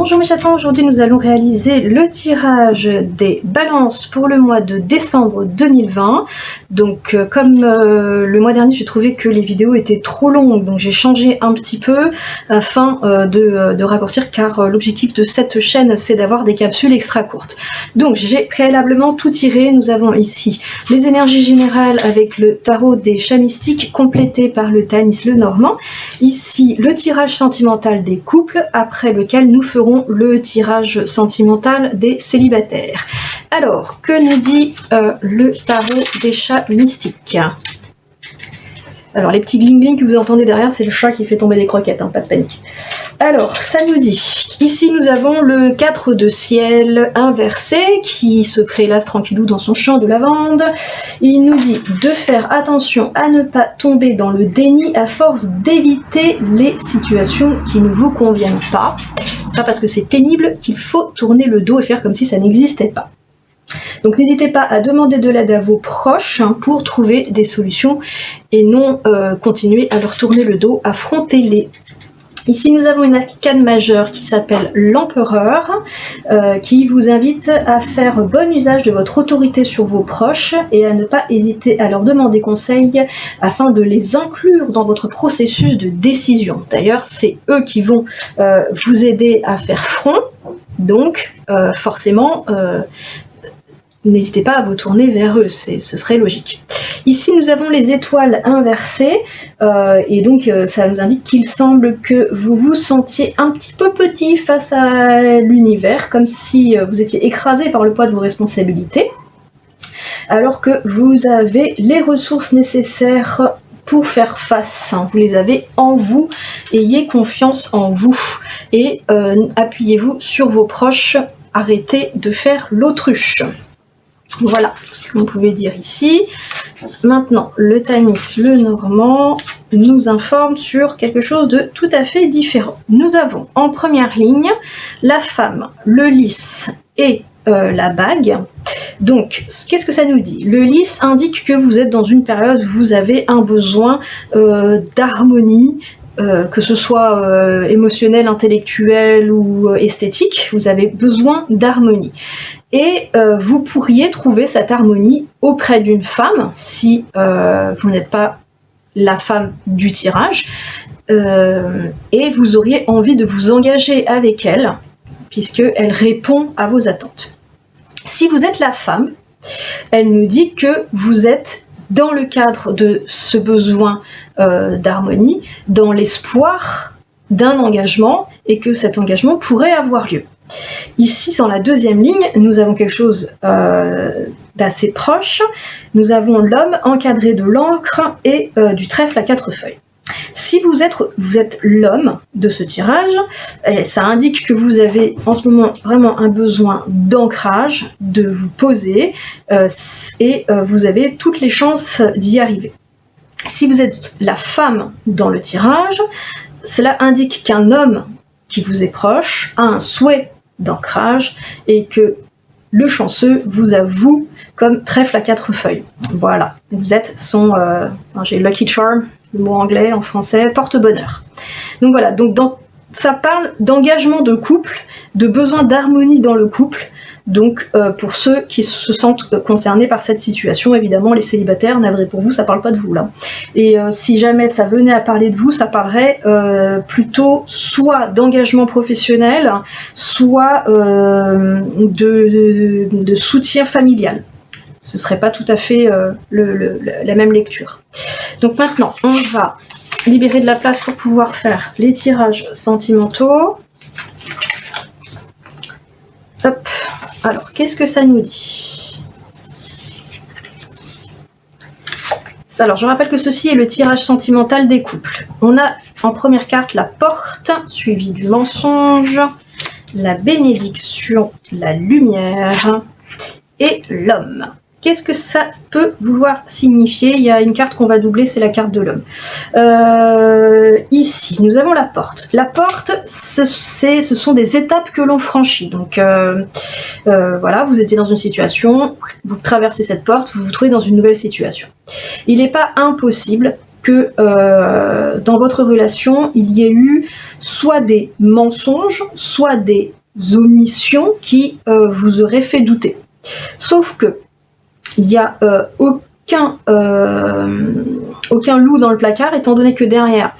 Bonjour mes chatons, aujourd'hui nous allons réaliser le tirage des balances pour le mois de décembre 2020. Donc comme le mois dernier j'ai trouvé que les vidéos étaient trop longues, donc j'ai changé un petit peu afin de raccourcir, car l'objectif de cette chaîne c'est d'avoir des capsules extra courtes. Donc j'ai préalablement tout tiré. Nous avons ici les énergies générales avec le tarot des chats mystiques complété par le Tanis Lenormand. Ici le tirage sentimental des couples, après lequel nous ferons le tirage sentimental des célibataires. Alors, que nous dit le tarot des chats mystiques? Alors, les petits gling-gling que vous entendez derrière, c'est le chat qui fait tomber les croquettes, hein, pas de panique. Alors, ça nous dit, ici nous avons le 4 de ciel inversé qui se prélasse tranquillou dans son champ de lavande. Il nous dit de faire attention à ne pas tomber dans le déni à force d'éviter les situations qui ne vous conviennent pas. C'est pas parce que c'est pénible qu'il faut tourner le dos et faire comme si ça n'existait pas. Donc n'hésitez pas à demander de l'aide à vos proches pour trouver des solutions et non continuer à leur tourner le dos, affrontez-les. Ici nous avons une arcane majeure qui s'appelle l'empereur, qui vous invite à faire bon usage de votre autorité sur vos proches et à ne pas hésiter à leur demander conseil afin de les inclure dans votre processus de décision. D'ailleurs c'est eux qui vont vous aider à faire front, donc forcément n'hésitez pas à vous tourner vers eux, ce serait logique. Ici, nous avons les étoiles inversées, et donc ça nous indique qu'il semble que vous vous sentiez un petit peu petit face à l'univers, comme si vous étiez écrasé par le poids de vos responsabilités, alors que vous avez les ressources nécessaires pour faire face. Vous les avez en vous, ayez confiance en vous, et appuyez-vous sur vos proches, arrêtez de faire l'autruche. Voilà ce que vous pouvez dire ici. Maintenant, le Tanis Lenormand nous informe sur quelque chose de tout à fait différent. Nous avons en première ligne la femme, le lys et la bague. Donc, qu'est-ce que ça nous dit? Le lys indique que vous êtes dans une période où vous avez un besoin d'harmonie, que ce soit émotionnel, intellectuel ou esthétique, vous avez besoin d'harmonie. Et vous pourriez trouver cette harmonie auprès d'une femme, si vous n'êtes pas la femme du tirage, et vous auriez envie de vous engager avec elle, puisqu'elle répond à vos attentes. Si vous êtes la femme, elle nous dit que vous êtes dans le cadre de ce besoin d'harmonie, dans l'espoir d'un engagement, et que cet engagement pourrait avoir lieu. Ici, dans la deuxième ligne, nous avons quelque chose d'assez proche. Nous avons l'homme encadré de l'encre et du trèfle à 4 feuilles. Si vous êtes l'homme de ce tirage, ça indique que vous avez en ce moment vraiment un besoin d'ancrage, de vous poser, et vous avez toutes les chances d'y arriver. Si vous êtes la femme dans le tirage, cela indique qu'un homme qui vous est proche a un souhait d'ancrage et que le chanceux vous a vous comme trèfle à 4 feuilles. Voilà, vous êtes son, j'ai lucky charm, le mot anglais en français, porte-bonheur. Donc voilà, donc ça parle d'engagement de couple, de besoin d'harmonie dans le couple. Donc pour ceux qui se sentent concernés par cette situation, évidemment les célibataires, navré pour vous, ça parle pas de vous là. Et si jamais ça venait à parler de vous, ça parlerait plutôt soit d'engagement professionnel, soit de soutien familial. Ce serait pas tout à fait la même lecture. Donc maintenant, on va libérer de la place pour pouvoir faire les tirages sentimentaux. Hop. Alors, qu'est-ce que ça nous dit? Alors, je rappelle que ceci est le tirage sentimental des couples. On a en première carte la porte, suivie du mensonge, la bénédiction, la lumière et l'homme. Qu'est-ce que ça peut vouloir signifier? Il y a une carte qu'on va doubler, c'est la carte de l'homme. Ici, nous avons la porte. La porte, ce sont des étapes que l'on franchit. Donc voilà, vous étiez dans une situation, vous traversez cette porte, vous vous trouvez dans une nouvelle situation. Il n'est pas impossible que dans votre relation, il y ait eu soit des mensonges, soit des omissions qui vous auraient fait douter. Sauf que il n'y a aucun loup dans le placard, étant donné que derrière,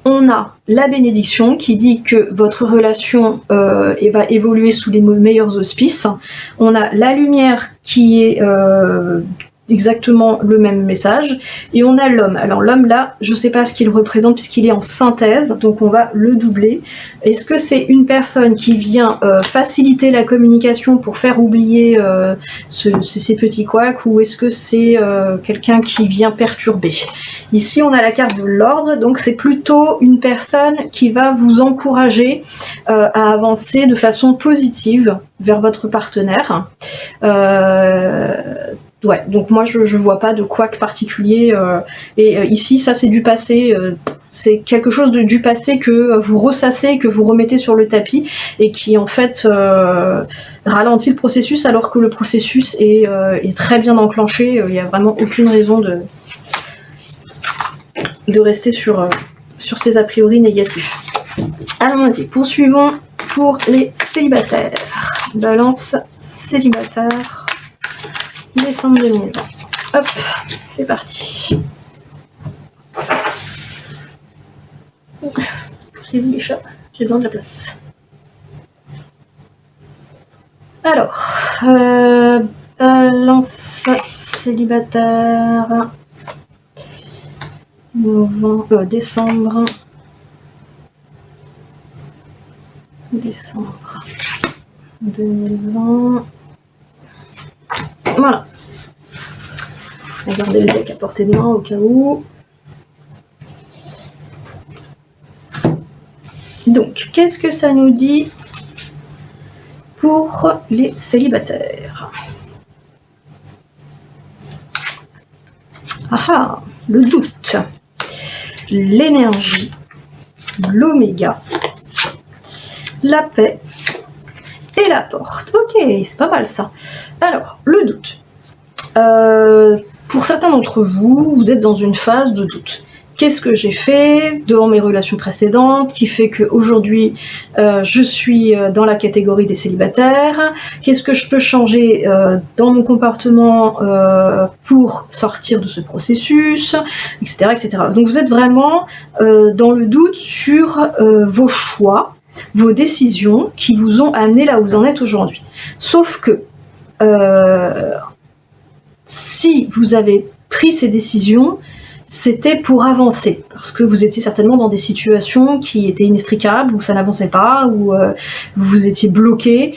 on a la bénédiction qui dit que votre relation va évoluer sous les meilleurs auspices. On a la lumière qui est exactement le même message. Et on a l'homme. Alors l'homme là, je ne sais pas ce qu'il représente puisqu'il est en synthèse, donc on va le doubler. Est-ce que c'est une personne qui vient faciliter la communication pour faire oublier ces petits couacs, ou est-ce que c'est quelqu'un qui vient perturber? Ici on a la carte de l'ordre, donc c'est plutôt une personne qui va vous encourager à avancer de façon positive vers votre partenaire. Ouais, donc moi je vois pas de couac particulier, ici ça c'est du passé, c'est quelque chose du passé que vous ressassez, que vous remettez sur le tapis et qui en fait ralentit le processus alors que le processus est très bien enclenché. Il n'y a vraiment aucune raison de rester sur ces a priori négatifs. Allons-y, poursuivons pour les célibataires. Balance célibataire. Décembre 2020. Hop, c'est parti. Poussez-vous les chats, j'ai besoin de la place. Alors, balance célibataire. Décembre 2020. Voilà. On va garder le deck à portée de main au cas où. Donc, qu'est-ce que ça nous dit pour les célibataires? Ah, le doute, l'énergie, l'oméga, la paix et la porte. Ok, c'est pas mal ça. Alors, le doute. Pour certains d'entre vous, vous êtes dans une phase de doute. Qu'est-ce que j'ai fait dans mes relations précédentes qui fait qu'aujourd'hui je suis dans la catégorie des célibataires? Qu'est-ce que je peux changer dans mon comportement pour sortir de ce processus, etc., etc. Donc vous êtes vraiment dans le doute sur vos choix, vos décisions qui vous ont amené là où vous en êtes aujourd'hui. Sauf que si vous avez pris ces décisions, c'était pour avancer, parce que vous étiez certainement dans des situations qui étaient inextricables, où ça n'avançait pas, où vous étiez bloqué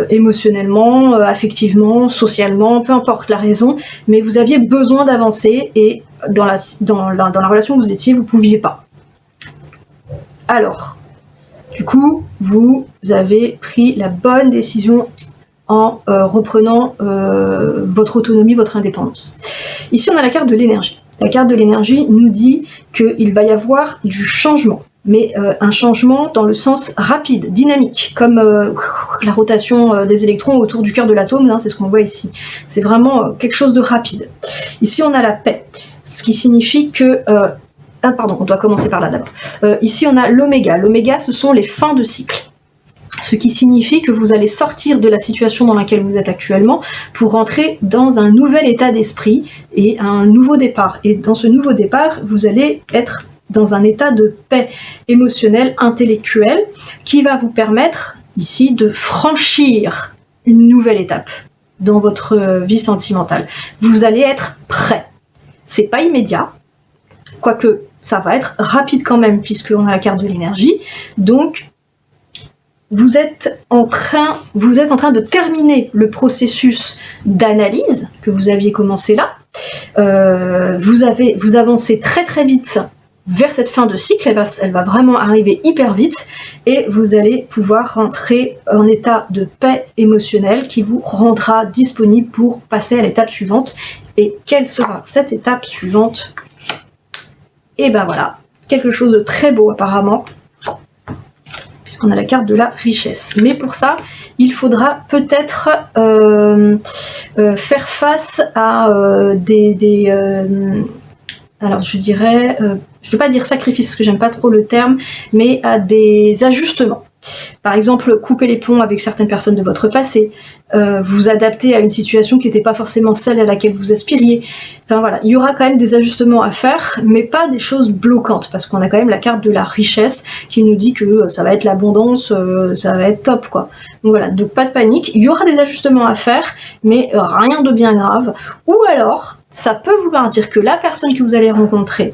émotionnellement, affectivement, socialement, peu importe la raison, mais vous aviez besoin d'avancer, et dans la relation où vous étiez, vous ne pouviez pas. Alors, du coup, vous avez pris la bonne décision en reprenant votre autonomie, votre indépendance. Ici, on a la carte de l'énergie. La carte de l'énergie nous dit qu'il va y avoir du changement, mais un changement dans le sens rapide, dynamique, comme la rotation des électrons autour du cœur de l'atome, hein, c'est ce qu'on voit ici. C'est vraiment quelque chose de rapide. Ici, on a la paix, ce qui signifie que... pardon, on doit commencer par là d'abord. Ici, on a l'oméga. L'oméga, ce sont les fins de cycle. Ce qui signifie que vous allez sortir de la situation dans laquelle vous êtes actuellement pour entrer dans un nouvel état d'esprit et un nouveau départ. Et dans ce nouveau départ, vous allez être dans un état de paix émotionnelle, intellectuelle, qui va vous permettre ici de franchir une nouvelle étape dans votre vie sentimentale. Vous allez être prêt. C'est pas immédiat, quoique ça va être rapide quand même puisqu'on a la carte de l'énergie. Donc vous êtes en train de terminer le processus d'analyse que vous aviez commencé là. Vous avancez très très vite vers cette fin de cycle, elle va vraiment arriver hyper vite et vous allez pouvoir rentrer en état de paix émotionnelle qui vous rendra disponible pour passer à l'étape suivante. Et quelle sera cette étape suivante? Et ben voilà, quelque chose de très beau apparemment, puisqu'on a la carte de la richesse. Mais pour ça, il faudra peut-être faire face à alors je dirais, je ne veux pas dire sacrifice parce que j'aime pas trop le terme, mais à des ajustements. Par exemple, couper les ponts avec certaines personnes de votre passé, vous adapter à une situation qui n'était pas forcément celle à laquelle vous aspiriez. Enfin voilà, il y aura quand même des ajustements à faire, mais pas des choses bloquantes, parce qu'on a quand même la carte de la richesse qui nous dit que ça va être l'abondance, ça va être top quoi. Donc voilà, donc pas de panique, il y aura des ajustements à faire, mais rien de bien grave. Ou alors, ça peut vouloir dire que la personne que vous allez rencontrer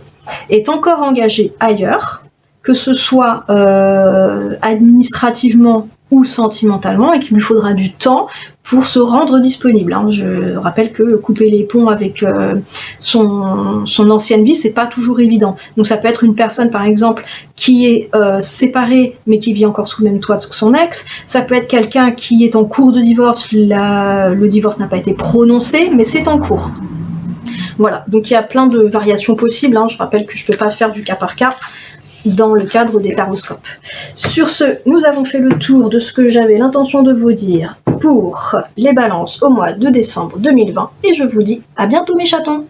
est encore engagée ailleurs, que ce soit administrativement ou sentimentalement, et qu'il lui faudra du temps pour se rendre disponible. Hein. Je rappelle que couper les ponts avec son ancienne vie, c'est pas toujours évident. Donc ça peut être une personne, par exemple, qui est séparée, mais qui vit encore sous le même toit que son ex. Ça peut être quelqu'un qui est en cours de divorce, le divorce n'a pas été prononcé, mais c'est en cours. Voilà, donc il y a plein de variations possibles. Hein. Je rappelle que je peux pas faire du cas par cas dans le cadre des taroscopes. Sur ce, nous avons fait le tour de ce que j'avais l'intention de vous dire pour les balances au mois de décembre 2020 et je vous dis à bientôt mes chatons.